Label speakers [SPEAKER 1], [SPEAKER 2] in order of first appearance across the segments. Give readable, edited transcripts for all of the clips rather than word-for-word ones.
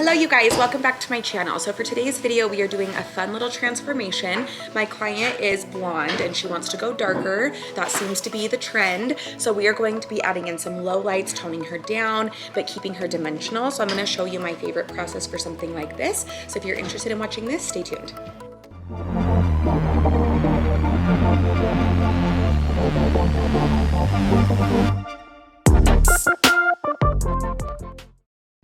[SPEAKER 1] Hello you guys, welcome back to my channel. So for today's video, we are doing a fun little transformation. My client is blonde and she wants to go darker. That seems to be the trend. So we are going to be adding in some low lights, toning her down, but keeping her dimensional. So I'm gonna show you my favorite process for something like this. So if you're interested in watching this, stay tuned.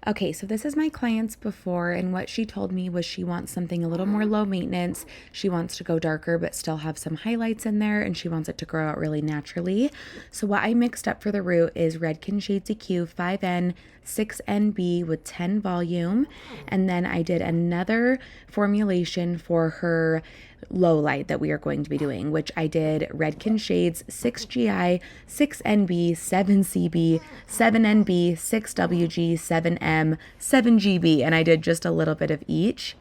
[SPEAKER 1] Okay, so this is my client's before, and what she told me was she wants something a little more low maintenance. She wants to go darker but still have some highlights in there, and she wants it to grow out really naturally. So what I mixed up for the root is Redken Shades EQ 5N 6NB with 10 volume, and then I did another formulation for her low light that we are going to be doing, which I did Redken Shades 6GI, 6NB, 7CB, 7NB, 6WG, 7M, 7GB, and I did just a little bit of each.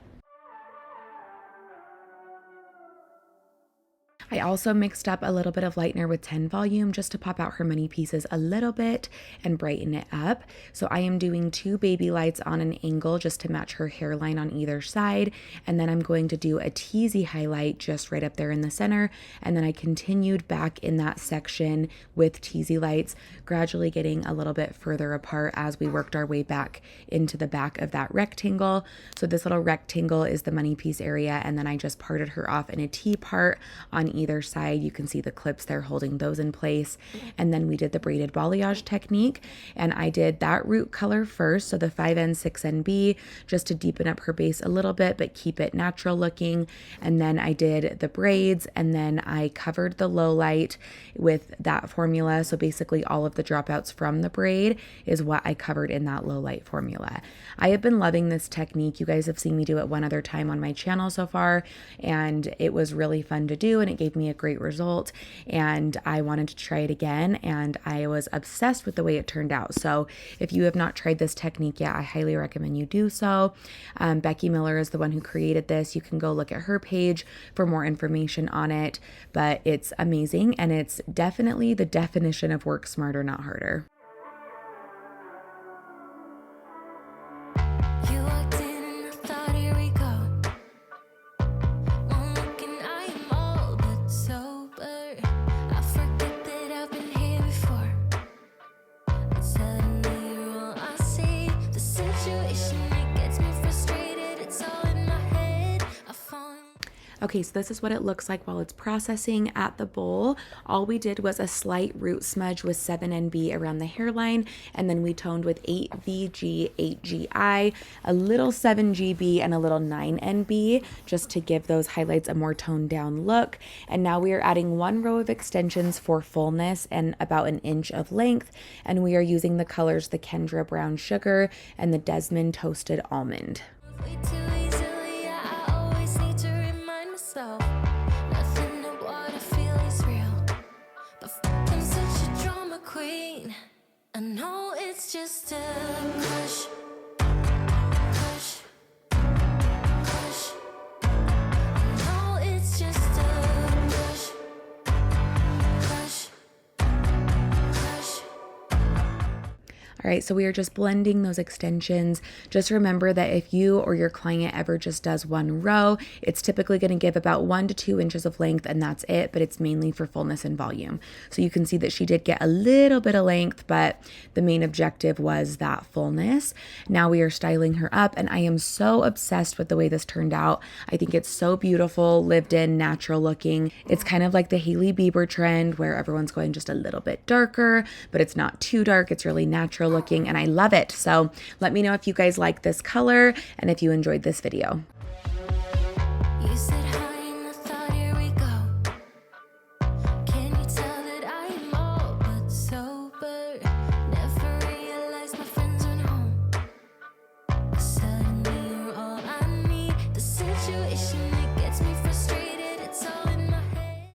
[SPEAKER 1] I also mixed up a little bit of lightener with 10 volume just to pop out her mini pieces a little bit and brighten it up. So I am doing 2 baby lights on an angle just to match her hairline on either side. And then I'm going to do a teasy highlight just right up there in the center. And then I continued back in that section with teasy lights, gradually getting a little bit further apart as we worked our way back into the back of that rectangle. So this little rectangle is the money piece area. And then I just parted her off in a T part on either side. You can see the clips there holding those in place. And then we did the braided balayage technique, and I did that root color first, so the 5N 6NB, just to deepen up her base a little bit but keep it natural looking. And then I did the braids, and then I covered the low light with that formula. So basically all of the dropouts from the braid is what I covered in that low light formula. I have been loving this technique. You guys have seen me do it one other time on my channel so far, and it was really fun to do, and it gave me a great result, and I wanted to try it again, and I was obsessed with the way it turned out. So if you have not tried this technique yet, I highly recommend you do so. Becky Miller is the one who created this. You can go look at her page for more information on it, but it's amazing, and it's definitely the definition of work smarter, not harder. Okay, so this is what it looks like while it's processing at the bowl. All we did was a slight root smudge with 7NB around the hairline, and then we toned with 8VG, 8GI, a little 7GB, and a little 9NB, just to give those highlights a more toned down look. And now we are adding 1 row of extensions for fullness and about 1 inch of length, and we are using the colors the Kendra Brown Sugar and the Desmond Toasted Almond.
[SPEAKER 2] I know it's just a crush, crush, crush. I know it's just a crush, crush, crush.
[SPEAKER 1] All right, so we are just blending those extensions. Just remember that if you or your client ever just does 1 row, it's typically going to give about 1 to 2 inches of length, and that's it, but it's mainly for fullness and volume. So you can see that she did get a little bit of length, but the main objective was that fullness. Now we are styling her up, and I am so obsessed with the way this turned out. I think it's so beautiful, lived in, natural looking. It's kind of like the Hailey Bieber trend where everyone's going just a little bit darker, but it's not too dark. It's really natural looking, and I love it. So let me know if you guys like this color and if you enjoyed this video.
[SPEAKER 2] You said